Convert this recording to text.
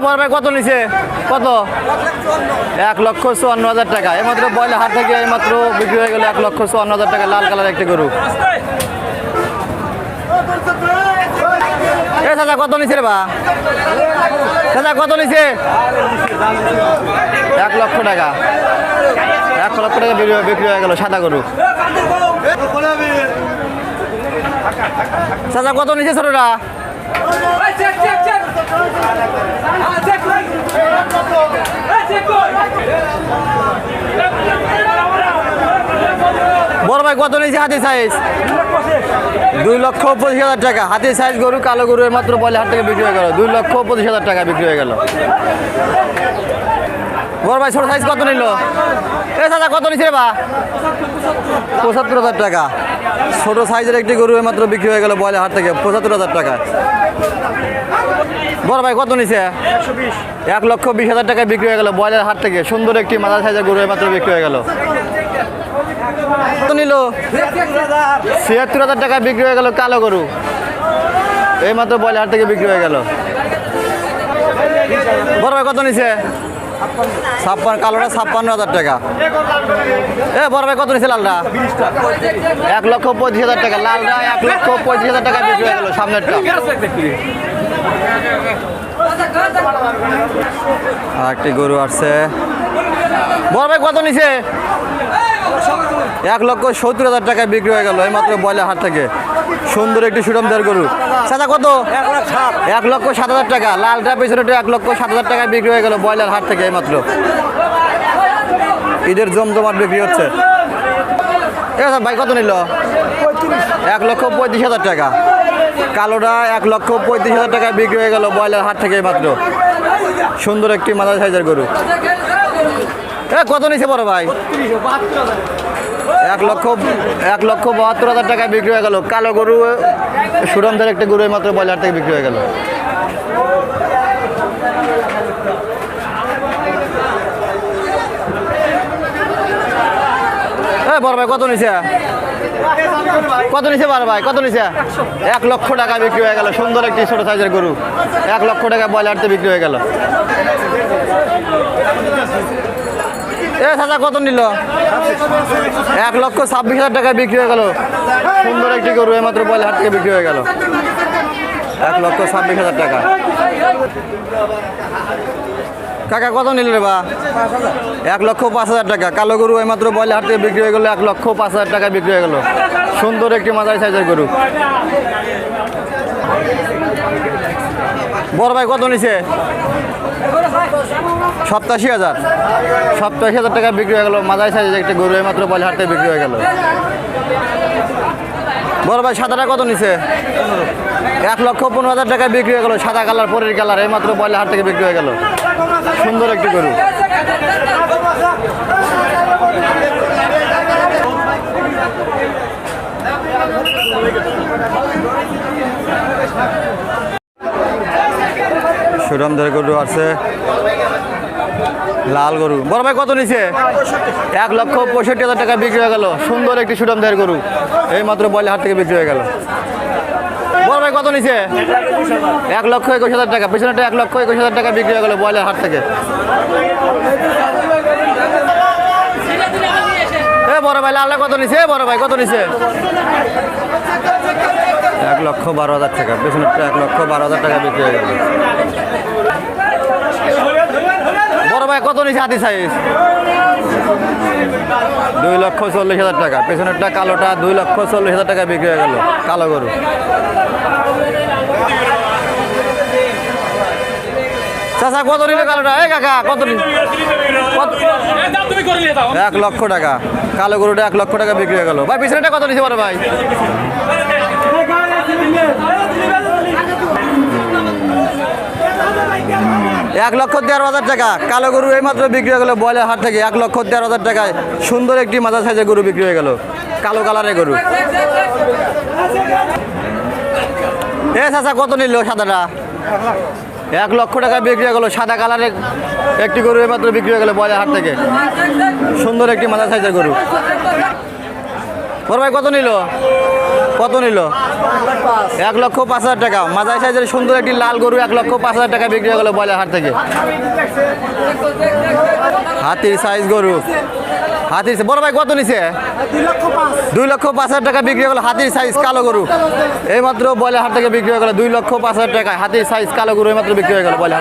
বড় ভাই কত নিছে? কত? 1,54,000 টাকা। এইমাত্র বয়লা হাট থেকে এইমাত্র বিক্রি হয়ে গেল 1,54,000 টাকা লাল কালার একটি গরু। চাচা কত নিছে রে বা? চাচা কত নিছে? 1 লক্ষ টাকা। 1 লক্ষ টাকা বিক্রি হয়ে গেল সাদা গরু। চাচা কত নিছে ছোটরা? বড় ভাই কত নিয়েছে হাতির সাইজ? 2,25,000 টাকা। হাতির সাইজ গরু কালো গরু মাত্র বলে হাট থেকে বিক্রি হয়ে গেল 2,25,000 টাকা বিক্রি হয়ে গেল। বড় ভাই ছোট সাইজ কত নিল? দাদা কত নিচ্ছে রে বা? 75,000 টাকা। ছোট সাইজের একটি গরু মাত্র বিক্রি হয়ে গেল বলে হাট থেকে 75,000 টাকা। বড় ভাই কত নিছে? 1,20,000 টাকা বিক্রি হয়ে গেল বয়লার হাট থেকে। সুন্দর একটি মাঝারি সাইজের গরু মাত্র বিক্রি হয়ে গেল। কত নিল? 76,000 টাকা বিক্রি হয়ে গেল কালো গরু। এই মাত্র বয়লার হাট থেকে বিক্রি হয়ে গেল। বড় ভাই কত নিছে? 56 কালোটা 56,000 টাকা। বড় ভাই কত নিছে লালটা? 1,25,000 টাকা। লালটা 1,25,000 টাকা বিক্রি হয়ে গেল সামনেরটা। একটি গরু আসছে। বড় ভাই কত নিছে? 1,70,000 টাকা বিক্রি হয়ে গেল এইমাত্র বয়লার হাট থেকে। সুন্দর একটি সুরমদার গরু। চাচা কত? 1,07,000 টাকা। লালটা পেছনে 1,07,000 টাকা বিক্রি হয়ে গেল বয়লার হাট থেকে এইমাত্র। ঈদের জমজমাট বিক্রি হচ্ছে। ভাই কত নিল? 1,35,000 টাকা। কালোটা 1,35,000 টাকা বিক্রি হয়ে গেল বয়লার হাট থেকে মাত্র। সুন্দর একটি মাঝারি সাইজের গরু। কত নিছে বড় ভাই? 1,72,000 টাকা বিক্রি হয়ে গেল কালো গরু। সুরমদার একটি গরু মাত্র বয়লার থেকে বিক্রি হয়ে গেল। বড় ভাই কত নিছে? কত নিছে বড় ভাই? কত নিছে? 1 লক্ষ টাকা বিক্রি হয়ে গেল। সুন্দর একটি ছোট সাইজের গরু 1 লক্ষ টাকা বয়লারতে বিক্রি হয়ে গেল। চাচা কত নিল? 1,26,000 টাকা বিক্রি হয়ে গেল। সুন্দর একটি গরু মাত্র বয়লার হাট থেকে বিক্রি হয়ে গেল 1,26,000 টাকা। কাকা কত নিল রে বা? 1,05,000 টাকা। কালো গরু এইমাত্র বয়লার হাট থেকে বিক্রি হয়ে গেল 1,05,000 টাকা বিক্রি হয়ে গেল। সুন্দর একটি মাঝারি সাইজের গরু। বড় ভাই কত নিছে? 87,000। 87,000 টাকা বিক্রি হয়ে গেল মাঝারি সাইজের একটি গরু এইমাত্র বয়লার হাট থেকে বিক্রি হয়ে গেল। বড় ভাই সাদাটা কত নিছে? 1,15,000 টাকা বিক্রি হয়ে গেল। সাদা কালার পরের কালার এইমাত্র বয়লার হাট থেকে বিক্রি হয়ে গেল। সুন্দর একটি গরু। সুরমদার গরু আছে লাল গরু। বড় ভাই কত নিছে? 1,65,000 টাকা বিক্রি হয়ে গেল। সুন্দর একটি সুরমদার গরু এই মাত্র বয়লার হাট থেকে বিক্রি হয়ে গেল। বড় ভাই কত নিছে? 1,21,000 টাকা। পেছনেটা 1,21,000 টাকা বিক্রি হয়ে গেল বয়লার হাট থেকে। বড় ভাই লালটা কত নিছে? বড় ভাই কত নিছে? 1,12,000 টাকা। পেছনেরটা 1,12,000 টাকা বিক্রি হয়ে গেল। বড় ভাই কত নিছে হাতি সাইজ? 2,40,000 টাকা। পেছনেরটা কালোটা 2,40,000 টাকা বিক্রি হয়ে গেল কালো গরু। চাচা কত নিল কালোটা? কাকা কত নিল? 1 লক্ষ টাকা। কালো গরুটা 1 লক্ষ টাকা বিক্রি হয়ে গেল। ভাই পিছনেটা কত নিছে বড় ভাই? 1,13,000 টাকা। কালো গরু এইমাত্র বিক্রি হয়ে গেল বয়লার হাট থেকে 1,13,000 টাকায়। সুন্দর একটি মাঝারি সাইজের গরু বিক্রি হয়ে গেল কালো কালারের গরু। চাচা কত নিল সাদাটা? 1 লক্ষ টাকা বিক্রি হয়ে গেল। সাদা কালারের একটি গরু এইমাত্র বিক্রি হয়ে গেল বয়লার হাট থেকে। সুন্দর একটি মাঝারি সাইজের গরু। বড় ভাই কত নিল? কত নিল? 1,05,000 টাকা। মাঝারি সাইজের সুন্দর একটি লাল গরু 1,05,000 টাকা বিক্রি হয়ে গেল ব্রয়লার হাট থেকে। হাতির সাইজ গরু, হাতির বড় ভাই কত নিছে? 2,05,000 টাকা বিক্রি হয়ে গেল হাতির সাইজ কালো গরু। এইমাত্র ব্রয়লার হাট থেকে বিক্রি হয়ে গেল 2,05,000 টাকা হাতির সাইজ কালো গরু এইমাত্র বিক্রি হয়ে গেল ব্রয়লার।